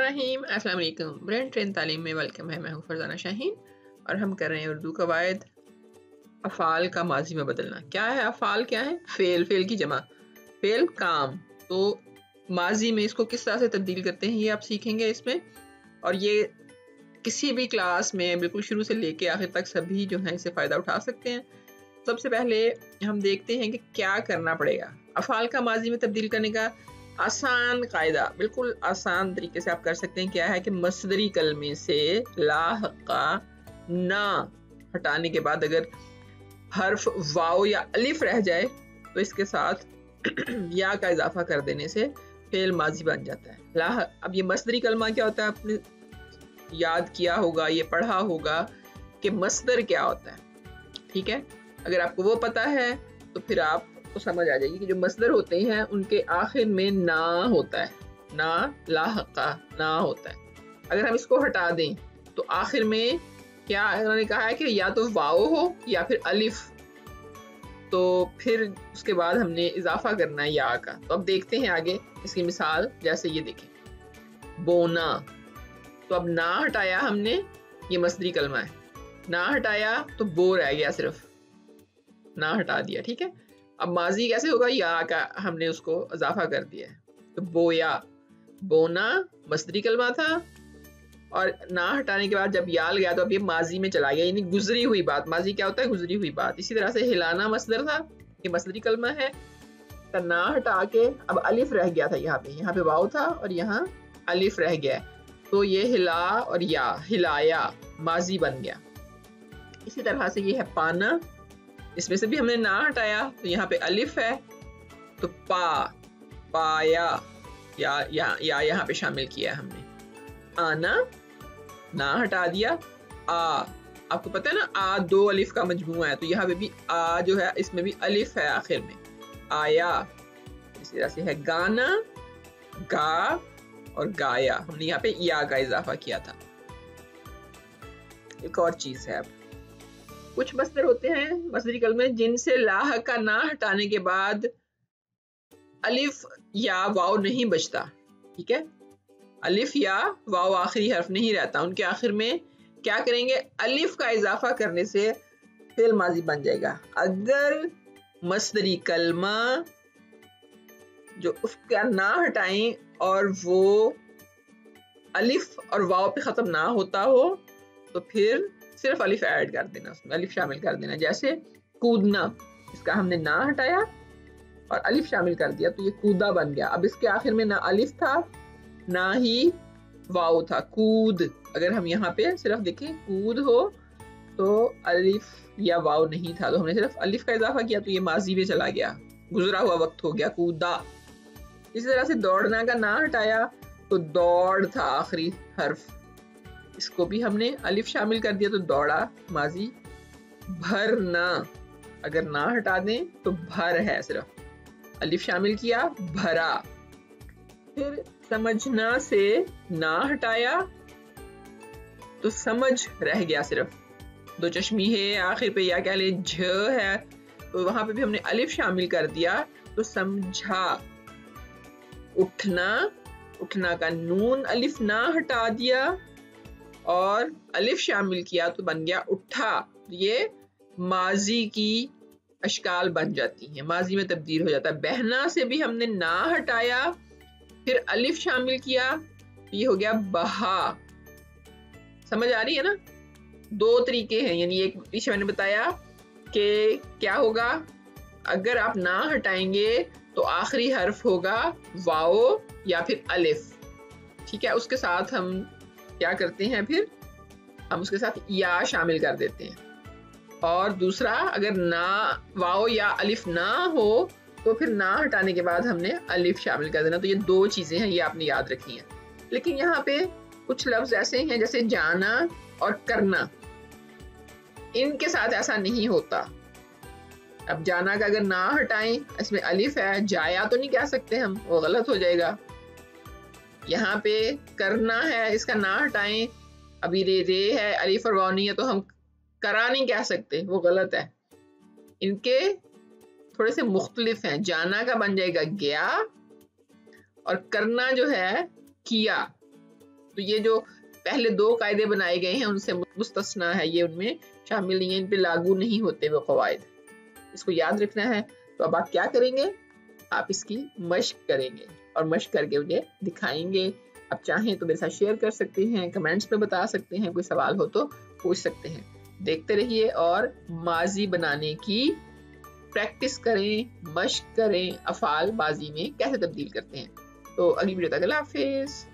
बिस्मिल्लाहिर्रहमानिर्रहीम। अस्सलाम वालेकुम। ब्रेन ट्रेन तालीम में वेलकम है। मैं हूँ फरजाना शाहीन और हम कर रहे हैं उर्दू कवायद। अफ़ाल का माजी में बदलना। क्या है अफ़ाल? क्या है? फेल। फेल की जमा, फेल काम। तो माजी में इसको किस तरह से तब्दील करते हैं ये आप सीखेंगे इसमें। और ये किसी भी क्लास में बिल्कुल शुरू से लेके आखिर तक सभी जो है इससे फ़ायदा उठा सकते हैं। सबसे पहले हम देखते हैं कि क्या करना पड़ेगा। अफ़ाल का माजी में तब्दील करने का आसान कायदा, बिल्कुल आसान तरीके से आप कर सकते हैं। क्या है कि मसदरी कलमे से लाहका ना हटाने के बाद अगर हर्फ वाव या अलिफ रह जाए तो इसके साथ या का इजाफा कर देने से फेल माजी बन जाता है। लाह, अब ये मसदरी कलमा क्या होता है? आपने याद किया होगा, ये पढ़ा होगा कि मसदर क्या होता है। ठीक है, अगर आपको वो पता है तो फिर आप तो समझ आ जाएगी कि जो मसदर होते हैं उनके आखिर में ना होता है, ना लाहका ना होता है। अगर हम इसको हटा दें तो आखिर में क्या उन्होंने कहा है कि या तो वाव हो या फिर अलिफ, तो फिर उसके बाद हमने इजाफा करना है या का। तो अब देखते हैं आगे इसकी मिसाल। जैसे ये देखें, बोना, तो अब ना हटाया हमने, ये मसदरी कलमा है, ना हटाया तो बो रह गया, सिर्फ ना हटा दिया। ठीक है, अब माजी कैसे होगा? या का हमने उसको इजाफा कर दिया है, तो बोया। बोना मसदरी कलमा था और ना हटाने के बाद जब याल गया तो अब ये माजी में चला गया, यानी गुजरी हुई बात। माजी क्या होता है? गुजरी हुई बात। इसी तरह से हिलाना मसदर था, ये मसदरी कलमा है, तो ना हटा के अब अलिफ रह गया था, यहाँ पे वाव था और यहाँ अलिफ रह गया, तो ये हिला और या हिलाया माजी बन गया। इसी तरह से ये है पाना, इसमें से भी हमने ना हटाया तो यहाँ पे अलिफ है, तो पाया या यहाँ पे शामिल किया हमने। आना, ना हटा दिया, आपको पता है ना आ दो अलिफ का मजमूआ है, तो यहाँ पे भी आ जो है इसमें भी अलिफ है आखिर में, आया। इसी तरह से है गाना, गा और गाया, हमने यहाँ पे या का इजाफा किया था। एक और चीज है, अब कुछ मसदर होते हैं मसदरी कलमे जिनसे लाह का ना हटाने के बाद अलिफ या वाव नहीं बचता। ठीक है, अलिफ या वाव आखिरी हर्फ नहीं रहता, उनके आखिर में क्या करेंगे? अलिफ का इजाफा करने से फेल माजी बन जाएगा। अगर मसदरी कलमा जो उसका ना हटाएं और वो अलिफ और वाव पे खत्म ना होता हो तो फिर सिर्फ अलिफ ऐड कर देना, उसमें अलिफ शामिल कर देना। जैसे कूदना, इसका हमने ना हटाया और अलिफ शामिल कर दिया तो ये कूदा बन गया। अब इसके आखिर में ना अलिफ था ना ही वाव था, कूद। अगर हम यहाँ पे सिर्फ देखें कूद हो तो अलिफ या वाव नहीं था, तो हमने सिर्फ अलिफ का इजाफा किया तो ये माजी में चला गया, गुजरा हुआ वक्त हो गया, कूदा। इसी तरह से दौड़ना का ना हटाया तो दौड़ था आखिरी हर्फ, इसको भी हमने अलिफ शामिल कर दिया तो दौड़ा माजी। भरना, अगर ना हटा दें तो भर है, सिर्फ अलिफ शामिल किया, भरा। फिर समझना से ना हटाया तो समझ रह गया, सिर्फ दो चश्मी है आखिर पे, या कह ले झ है, तो वहां पे भी हमने अलिफ शामिल कर दिया तो समझा। उठना, उठना का नून अलिफ ना हटा दिया और अलिफ शामिल किया तो बन गया उठा। ये माजी की अशकाल बन जाती हैं, माजी में तब्दील हो जाता है। बहना से भी हमने ना हटाया फिर अलिफ शामिल किया तो ये हो गया बहा। समझ आ रही है ना? दो तरीके हैं, यानी एक पीछे मैंने बताया कि क्या होगा अगर आप ना हटाएंगे तो आखिरी हर्फ होगा वाओ या फिर अलिफ। ठीक है, उसके साथ हम क्या करते हैं, फिर हम उसके साथ या शामिल कर देते हैं। और दूसरा, अगर ना वाओ या अलिफ ना हो तो फिर ना हटाने के बाद हमने अलिफ शामिल कर देना। तो ये दो चीजें हैं, ये आपने याद रखनी है। लेकिन यहाँ पे कुछ लफ्ज ऐसे हैं जैसे जाना और करना, इनके साथ ऐसा नहीं होता। अब जाना का अगर ना हटाएं, इसमें अलिफ है, जाया तो नहीं कह सकते हम, वो गलत हो जाएगा। यहाँ पे करना है, इसका ना हटाएं, अभी रे है, अलिफ और वाव नहीं है, तो हम करा नहीं कह सकते, वो गलत है। इनके थोड़े से मुख्तलिफ हैं। जाना का बन जाएगा गया और करना जो है किया। تو یہ جو پہلے 2 قاعدے بنائے گئے ہیں ان سے مستثنا ہے، یہ ان میں شامل نہیں ہے، ان پہ لاگو نہیں ہوتے وہ قواعد، اس کو یاد رکھنا ہے۔ تو اب آپ کیا کریں گے، آپ اس کی مشق کریں گے اور مشق کر کے مجھے دکھائیں گے۔ آپ چاہیں تو میرے ساتھ شیئر کر سکتے ہیں، کمنٹس میں بتا سکتے ہیں، کوئی سوال ہو تو پوچھ سکتے ہیں۔ دیکھتے رہیے اور ماضی بنانے کی پریکٹس کریں، مشق کریں، افعال ماضی میں کیسے تبدیل کرتے ہیں۔ تو اگلی ویڈیو تک اللہ حافظ۔